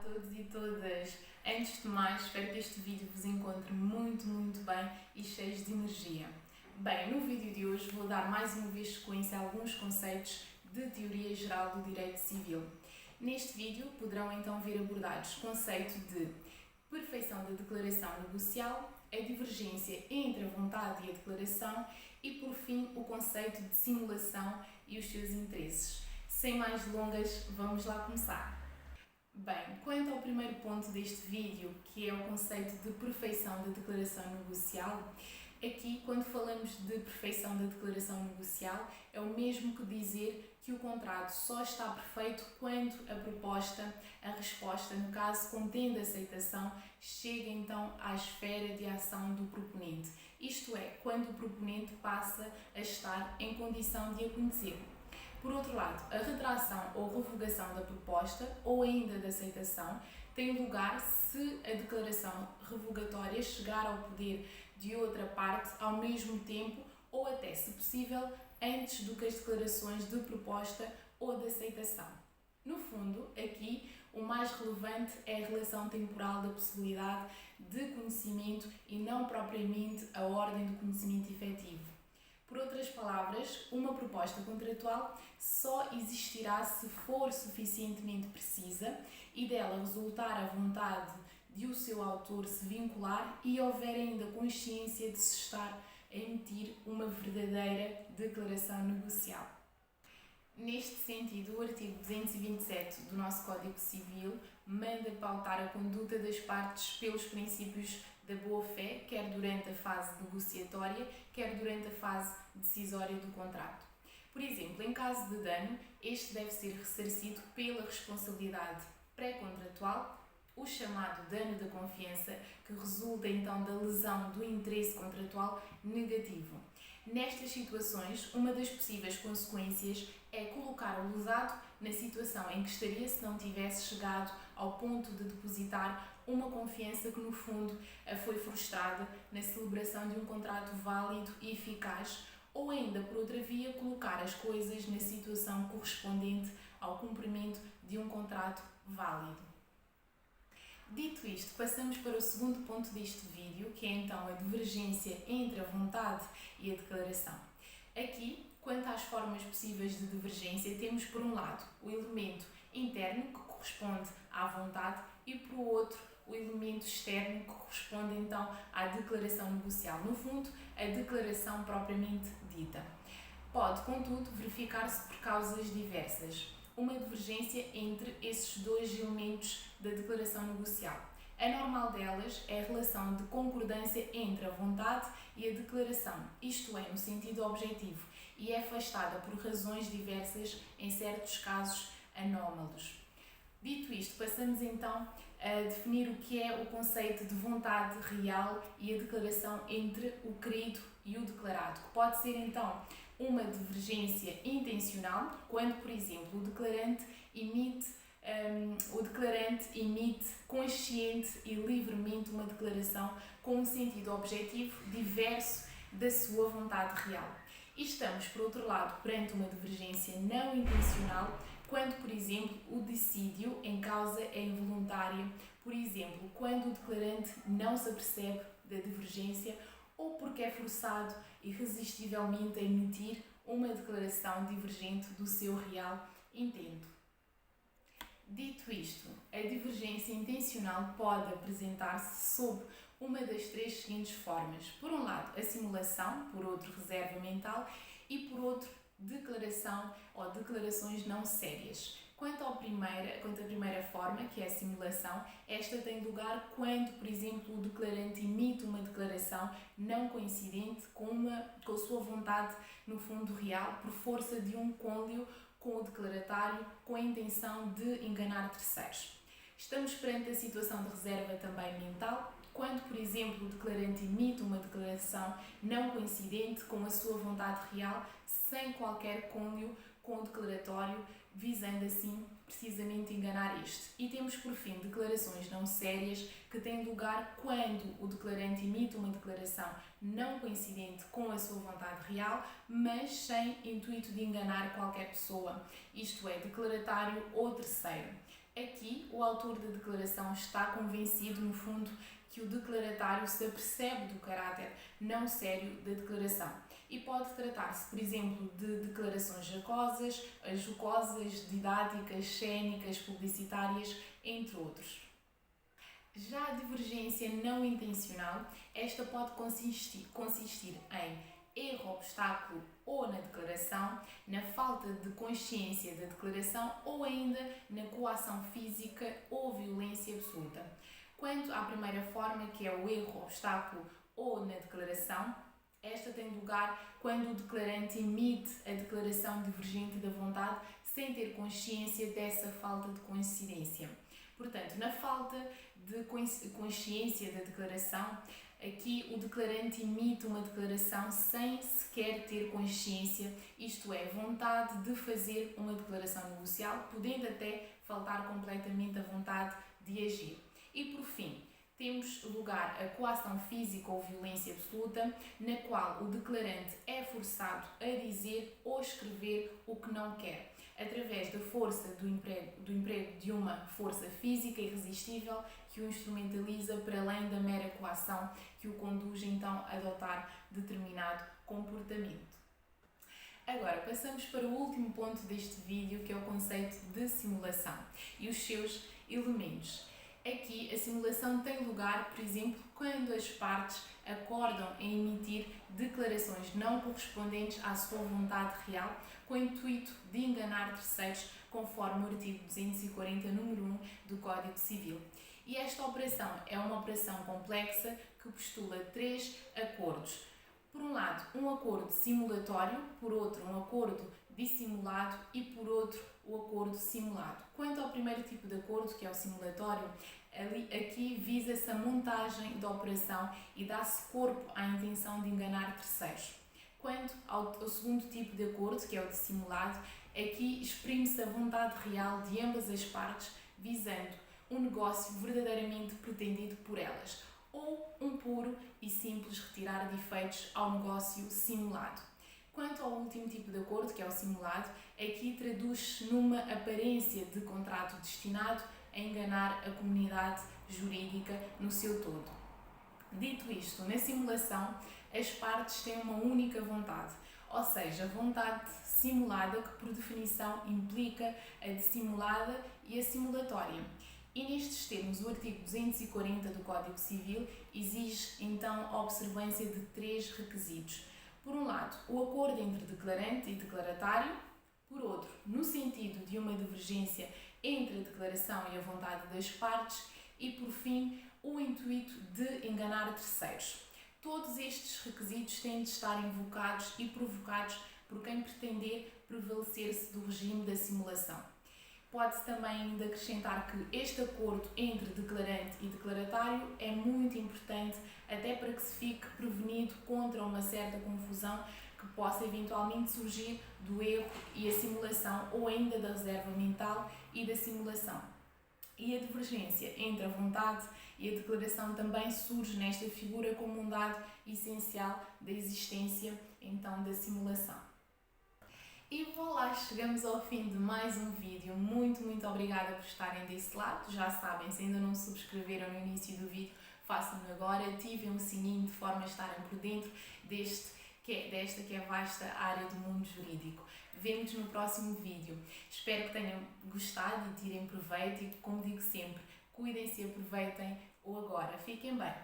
Todos e todas, antes de mais, espero que este vídeo vos encontre muito bem e cheios de energia. Bem, no vídeo de hoje vou dar mais uma vez sequência a alguns conceitos de teoria geral do direito civil. Neste vídeo poderão então ver abordados o conceito de perfeição da declaração negocial, a divergência entre a vontade e a declaração e, por fim, o conceito de simulação e os seus interesses. Sem mais delongas, vamos lá começar. Bem, quanto ao primeiro ponto deste vídeo, que é o conceito de perfeição da declaração negocial, aqui, quando falamos de perfeição da declaração negocial, é o mesmo que dizer que o contrato só está perfeito quando a proposta, a resposta, no caso contendo aceitação, chega então à esfera de ação do proponente. Isto é, quando o proponente passa a estar em condição de a conhecer. Por outro lado, a retração ou revogação da proposta ou ainda da aceitação tem lugar se a declaração revogatória chegar ao poder de outra parte ao mesmo tempo ou até, se possível, antes do que as declarações de proposta ou de aceitação. No fundo, aqui, o mais relevante é a relação temporal da possibilidade de conhecimento e não propriamente a ordem do conhecimento efetivo. Por outras palavras, uma proposta contratual só existirá se for suficientemente precisa e dela resultar a vontade de o seu autor se vincular e houver ainda consciência de se estar a emitir uma verdadeira declaração negocial. Neste sentido, o artigo 227 do nosso Código Civil manda pautar a conduta das partes pelos princípios da boa-fé, quer durante a fase negociatória, quer durante a fase decisória do contrato. Por exemplo, em caso de dano, este deve ser ressarcido pela responsabilidade pré-contratual, o chamado dano da confiança, que resulta então da lesão do interesse contratual negativo. Nestas situações, uma das possíveis consequências é colocar o lesado na situação em que estaria se não tivesse chegado ao ponto de depositar uma confiança que, no fundo, foi frustrada na celebração de um contrato válido e eficaz, ou ainda, por outra via, colocar as coisas na situação correspondente ao cumprimento de um contrato válido. Dito isto, passamos para o segundo ponto deste vídeo, que é então a divergência entre a vontade e a declaração. Aqui, quanto às formas possíveis de divergência, temos por um lado o elemento interno, que corresponde à vontade, e por outro o elemento externo, que corresponde então à declaração negocial. No fundo, a declaração propriamente dita. Pode, contudo, verificar-se por causas diversas uma divergência entre esses dois elementos da declaração negocial. A normal delas é a relação de concordância entre a vontade e a declaração, isto é, no sentido objetivo, e é afastada por razões diversas, em certos casos anómalos. Dito isto, passamos então a definir o que é o conceito de vontade real e a declaração entre o querido e o declarado, que pode ser então uma divergência intencional, quando, por exemplo, o declarante emite consciente e livremente uma declaração com um sentido objetivo diverso da sua vontade real. E estamos, por outro lado, perante uma divergência não intencional, quando, por exemplo, o dissídio em causa é involuntário, por exemplo, quando o declarante não se apercebe da divergência ou porque é forçado irresistivelmente a emitir uma declaração divergente do seu real intento. Dito isto, a divergência intencional pode apresentar-se sob uma das três seguintes formas. Por um lado, a simulação, por outro, reserva mental e por outro, declaração ou declarações não sérias. Quanto à primeira forma, que é a simulação, esta tem lugar quando, por exemplo, o declarante emite uma declaração não coincidente com a sua vontade, no fundo, real, por força de um cônlio com o declaratário, com a intenção de enganar terceiros. Estamos perante a situação de reserva também mental, quando, por exemplo, o declarante emite uma declaração não coincidente com a sua vontade real, sem qualquer cônlio com o declaratório, visando assim precisamente enganar este. E temos, por fim, declarações não sérias, que têm lugar quando o declarante emite uma declaração não coincidente com a sua vontade real, mas sem intuito de enganar qualquer pessoa, isto é, declaratário ou terceiro. Aqui, o autor da declaração está convencido, no fundo, que o declaratário se apercebe do caráter não sério da declaração e pode tratar-se, por exemplo, de declarações jocosas, didáticas, cênicas, publicitárias, entre outros. Já a divergência não intencional, esta pode consistir em erro, obstáculo ou na declaração, na falta de consciência da declaração ou ainda na coação física ou violência absoluta. Quanto à primeira forma, que é o erro, obstáculo ou na declaração, esta tem lugar quando o declarante emite a declaração divergente da vontade sem ter consciência dessa falta de coincidência. Portanto, na falta de consciência da declaração, aqui o declarante emite uma declaração sem sequer ter consciência, isto é, vontade de fazer uma declaração negocial, podendo até faltar completamente a vontade de agir. E por fim, temos lugar a coação física ou violência absoluta, na qual o declarante é forçado a dizer ou escrever o que não quer, através da força do emprego de uma força física irresistível que o instrumentaliza para além da mera coação que o conduz então a adotar determinado comportamento. Agora, passamos para o último ponto deste vídeo, que é o conceito de simulação e os seus elementos. Aqui, a simulação tem lugar, por exemplo, quando as partes acordam em emitir declarações não correspondentes à sua vontade real, com o intuito de enganar terceiros, conforme o artigo 240, número 1 do Código Civil. E esta operação é uma operação complexa que postula 3 acordos. Por um lado, um acordo simulatório, por outro, um acordo dissimulado e, por outro, o acordo simulado. Quanto ao primeiro tipo de acordo, que é o simulatório, aqui visa-se a montagem da operação e dá-se corpo à intenção de enganar terceiros. Quanto ao segundo tipo de acordo, que é o dissimulado, aqui exprime-se a vontade real de ambas as partes, visando um negócio verdadeiramente pretendido por elas, ou um puro e simples retirar de efeitos ao negócio simulado. Quanto ao último tipo de acordo, que é o simulado, aqui traduz-se numa aparência de contrato destinado a enganar a comunidade jurídica no seu todo. Dito isto, na simulação, as partes têm uma única vontade, ou seja, a vontade simulada, que por definição implica a dissimulada e a simulatória. E nestes termos, o artigo 240 do Código Civil exige então a observância de 3 requisitos. Por um lado, o acordo entre declarante e declaratário; por outro, no sentido de uma divergência entre a declaração e a vontade das partes; e, por fim, o intuito de enganar terceiros. Todos estes requisitos têm de estar invocados e provocados por quem pretender prevalecer-se do regime da simulação. Pode-se também ainda acrescentar que este acordo entre declarante e declaratário é muito importante, até para que se fique prevenido contra uma certa confusão que possa eventualmente surgir do erro e a simulação, ou ainda da reserva mental e da simulação. E a divergência entre a vontade e a declaração também surge nesta figura como um dado essencial da existência então da simulação. E voilà, chegamos ao fim de mais um vídeo. Muito obrigada por estarem desse lado. Já sabem, se ainda não subscreveram no início do vídeo, façam-no agora, ativem o sininho de forma a estarem por dentro desta que é a vasta área do mundo jurídico. Vemo-nos no próximo vídeo. Espero que tenham gostado e tirem proveito e, como digo sempre, cuidem-se e aproveitem o agora. Fiquem bem!